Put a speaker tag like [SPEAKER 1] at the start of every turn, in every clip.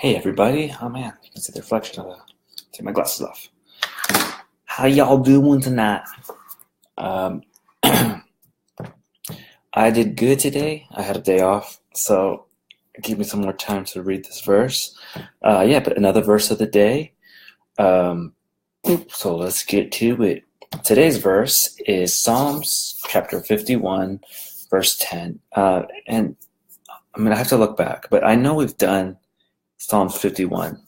[SPEAKER 1] Hey everybody. Oh man, you can see the reflection of the. Take my glasses off. How y'all doing tonight? Um, I did good today. I had a day off, so it gave me some more time to read this verse. But another verse of the day. Um, so let's get to it. Today's verse is Psalms chapter 51, verse 10. And I'm gonna have to look back, but I know we've done Psalms 51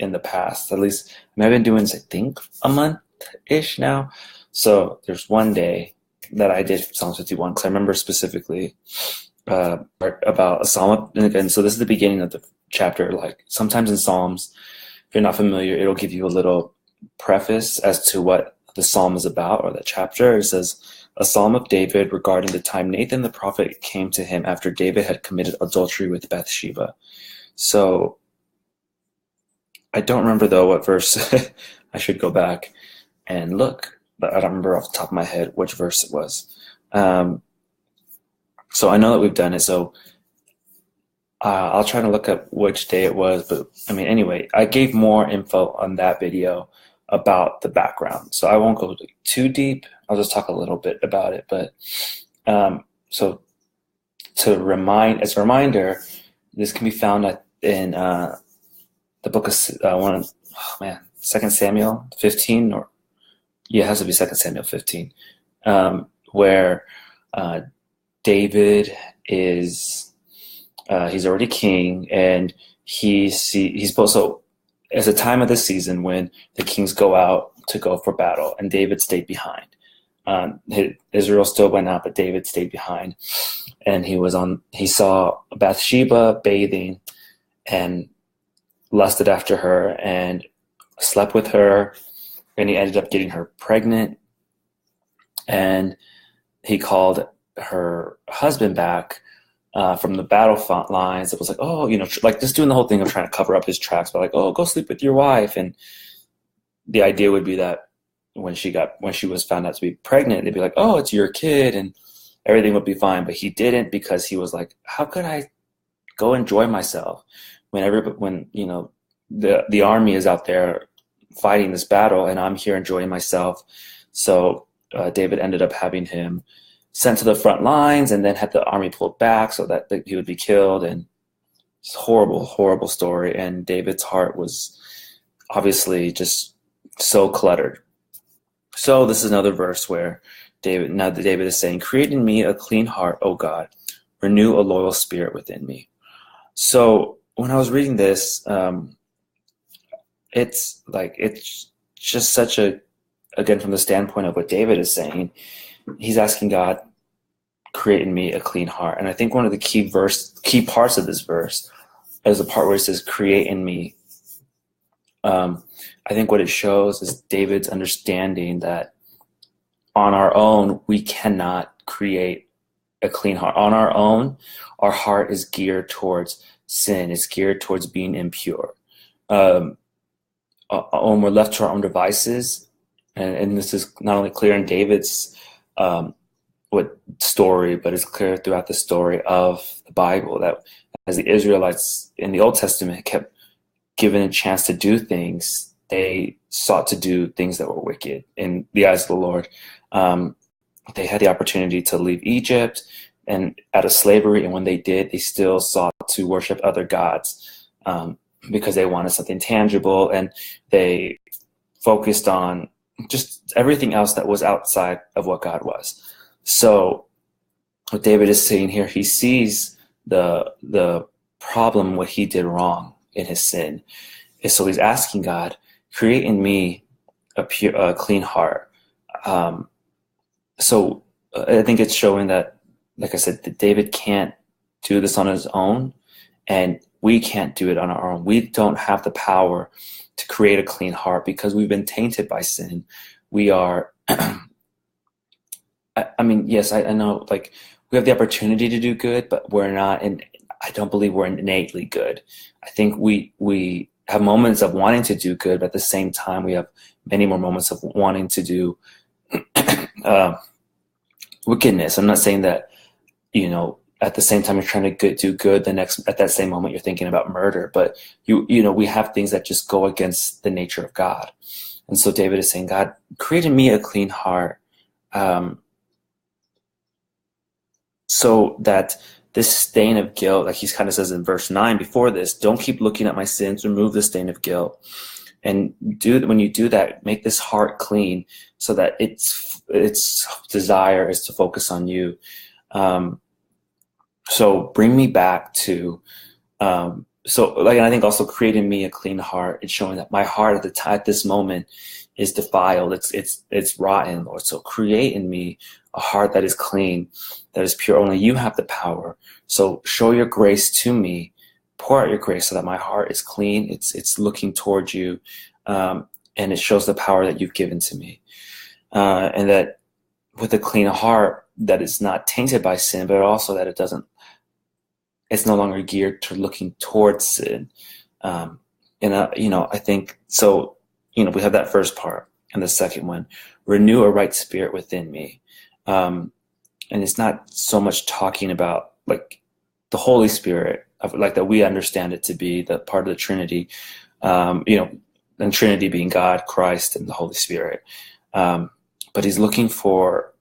[SPEAKER 1] in the past. At least I've been doing this, I think, a month-ish now. So there's one day that I did Psalms 51 because I remember specifically about a psalm. And so this is the beginning of the chapter. Like sometimes in Psalms, if you're not familiar, it'll give you a little preface as to what the psalm is about or the chapter. It says, a psalm of David regarding the time Nathan the prophet came to him after David had committed adultery with Bathsheba. So I don't remember though what verse. I should go back and look, but I don't remember off the top of my head which verse it was. So I know that we've done it. So I'll try to look up which day it was. But I mean, anyway, I gave more info on that video about the background. So I won't go too deep. I'll just talk a little bit about it. But so as a reminder, this can be found in the book of 2 Samuel 15, it has to be 2 Samuel 15, where David is he's already king, and he's supposed to. It's a time of the season when the kings go out to go for battle, and David stayed behind. Israel still went out, but David stayed behind, and he saw Bathsheba bathing and lusted after her and slept with her, and he ended up getting her pregnant, and he called her husband back from the battle front lines. It was like, like just doing the whole thing of trying to cover up his tracks, but like, oh, go sleep with your wife. And the idea would be that when she was found out to be pregnant, they'd be like, oh, it's your kid, and everything would be fine. But he didn't, because he was like, how could I go enjoy myself when the army is out there fighting this battle and I'm here enjoying myself? So David ended up having him sent to the front lines and then had the army pulled back so that he would be killed. And it's a horrible, horrible story. And David's heart was obviously just so cluttered. So this is another verse where David is saying, create in me a clean heart, O God, renew a loyal spirit within me. So when I was reading this, it's just such again, from the standpoint of what David is saying, he's asking God, create in me a clean heart. And I think one of the key parts of this verse is the part where it says, create in me. I think what it shows is David's understanding that on our own, we cannot create a clean heart. On our own, our heart is geared towards sin. It's geared towards being impure. When we're left to our own devices, and this is not only clear in David's story, but it's clear throughout the story of the Bible that as the Israelites in the Old Testament kept given a chance to do things, they sought to do things that were wicked in the eyes of the Lord. They had the opportunity to leave Egypt and out of slavery, and when they did, they still sought to worship other gods because they wanted something tangible, and they focused on just everything else that was outside of what God was. So what David is saying here, he sees the problem, what he did wrong in his sin. And so he's asking God, create in me a clean heart. So I think it's showing that, like I said, that David can't do this on his own, and we can't do it on our own. We don't have the power to create a clean heart because we've been tainted by sin. We are, I mean, yes, I know, like, we have the opportunity to do good, but we're not, and I don't believe we're innately good. I think we have moments of wanting to do good, but at the same time, we have many more moments of wanting to do wickedness. I'm not saying that, at the same time you're trying to do good, at that same moment you're thinking about murder. But we have things that just go against the nature of God. And so David is saying, God, create in me a clean heart, so that this stain of guilt, like he kind of says in verse 9 before this, don't keep looking at my sins, remove the stain of guilt. And when you do that, make this heart clean so that its desire is to focus on you. So bring me back to, and I think also creating me a clean heart. It's showing that my heart at this moment is defiled. It's rotten, Lord. So create in me a heart that is clean, that is pure. Only you have the power. So show your grace to me. Pour out your grace so that my heart is clean. It's looking towards you, and it shows the power that you've given to me. And that with a clean heart that is not tainted by sin, but also that it's no longer geared to looking towards sin. I think so. We have that first part, and the second one, renew a right spirit within me. And it's not so much talking about like the Holy Spirit, like that we understand it to be the part of the Trinity, and Trinity being God, Christ, and the Holy Spirit. But he's looking for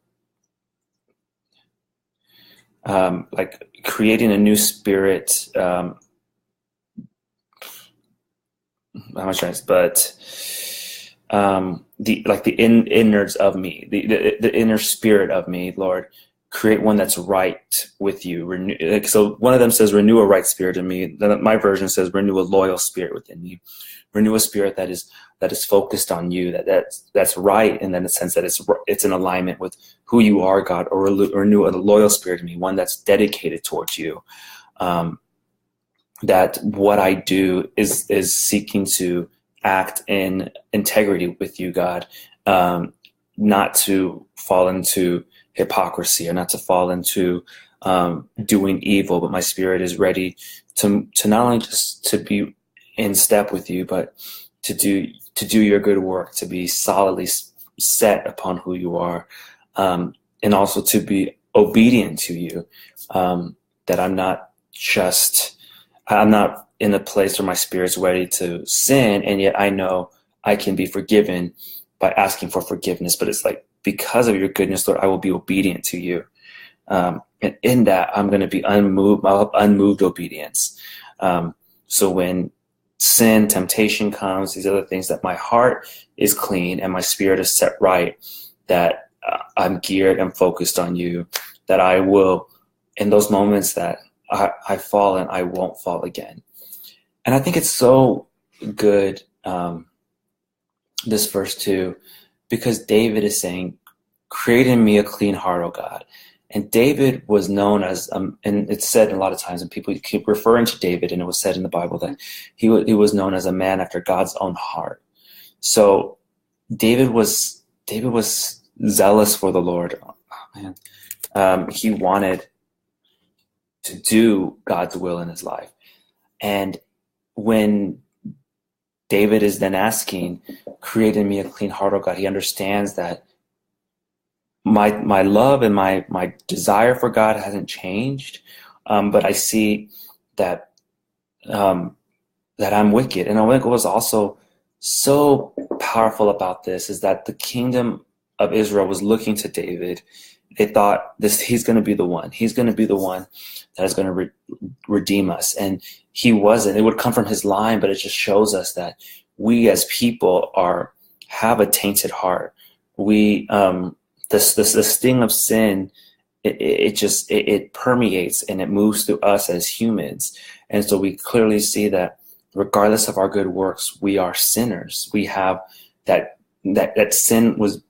[SPEAKER 1] like creating a new spirit. How much nice, but the innards of me, the inner spirit of me, Lord, create one that's right with you. So one of them says, renew a right spirit in me. Then my version says, renew a loyal spirit within me. Renew a spirit that is focused on you, that's right, and then in the sense that it's in alignment with who you are, God. Or renew a loyal spirit in me, one that's dedicated towards you. That what I do is seeking to act in integrity with you, God, not to fall into hypocrisy or not to fall into doing evil, but my spirit is ready to not only just to be in step with you, but to do your good work, to be solidly set upon who you are, and also to be obedient to you, that I'm not in a place where my spirit's ready to sin, and yet I know I can be forgiven by asking for forgiveness. But it's like, because of your goodness, Lord, I will be obedient to you. And in that, I'm going to be unmoved obedience. So when sin, temptation comes, these other things, that my heart is clean and my spirit is set right, that I'm geared and focused on you, that I will, in those moments that I fall and I won't fall again. And I think it's so good, this verse too, because David is saying, create in me a clean heart, O God. And David was known as, and it's said a lot of times, and people keep referring to David, and it was said in the Bible that he was known as a man after God's own heart. So David was zealous for the Lord. Oh, man. He wanted to do God's will in his life. And when David is then asking, create in me a clean heart, O God, he understands that my love and my desire for God hasn't changed, but I see that I'm wicked. And what was also so powerful about this is that the kingdom of Israel was looking to David. They thought he's going to be the one. He's going to be the one that is going to redeem us. And he wasn't. It would come from his line, but it just shows us that we as people have a tainted heart. We the sting of sin, it permeates and it moves through us as humans. And so we clearly see that regardless of our good works, we are sinners. We have that sin was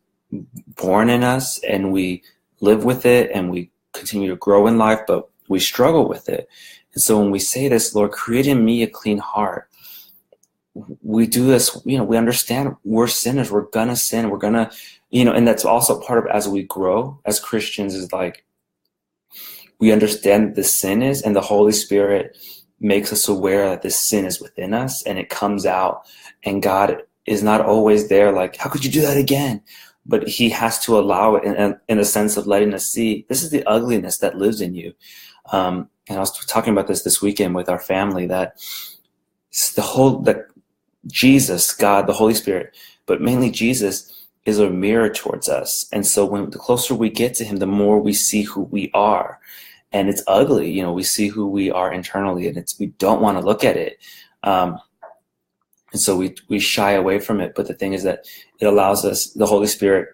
[SPEAKER 1] born in us, and we live with it, and we continue to grow in life, but we struggle with it. And so when we say this, Lord, create in me a clean heart, we do this, we understand we're sinners. We're gonna sin. We're gonna, and that's also part of, as we grow as Christians, is like, we understand the sin is, and the Holy Spirit makes us aware that this sin is within us, and it comes out, and God is not always there like, how could you do that again? But he has to allow it in a sense of letting us see, this is the ugliness that lives in you. And I was talking about this weekend with our family, that Jesus, God, the Holy Spirit, but mainly Jesus, is a mirror towards us. And so when the closer we get to him, the more we see who we are. And it's ugly, we see who we are internally, and we don't want to look at it. And so we shy away from it. But the thing is that it allows us, the Holy Spirit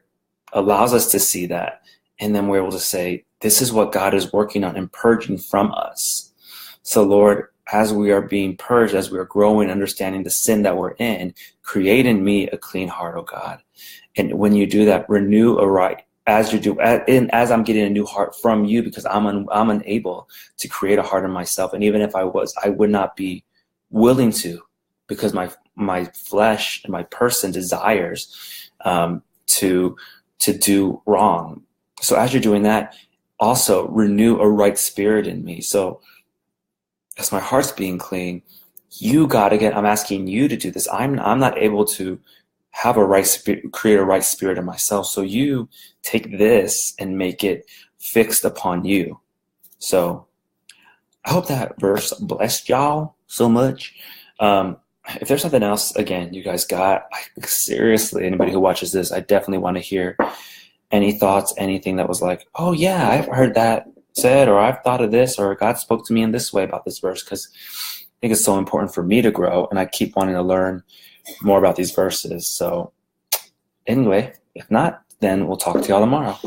[SPEAKER 1] allows us to see that. And then we're able to say, this is what God is working on and purging from us. So Lord, as we are being purged, as we are growing, understanding the sin that we're in, create in me a clean heart, oh God. And when you do that, renew a right, as I'm getting a new heart from you, because I'm unable to create a heart in myself. And even if I would not be willing to, because my flesh and my person desires to do wrong. So as you're doing that, also renew a right spirit in me. So as my heart's being clean, I'm asking you to do this. I'm not able to have a right spirit, create a right spirit in myself. So you take this and make it fixed upon you. So I hope that verse blessed y'all so much. If there's something else, again, you guys got, seriously, anybody who watches this, I definitely want to hear any thoughts, anything that was like, oh yeah, I've heard that said, or I've thought of this, or God spoke to me in this way about this verse, because I think it's so important for me to grow, and I keep wanting to learn more about these verses. So anyway, if not, then we'll talk to y'all tomorrow.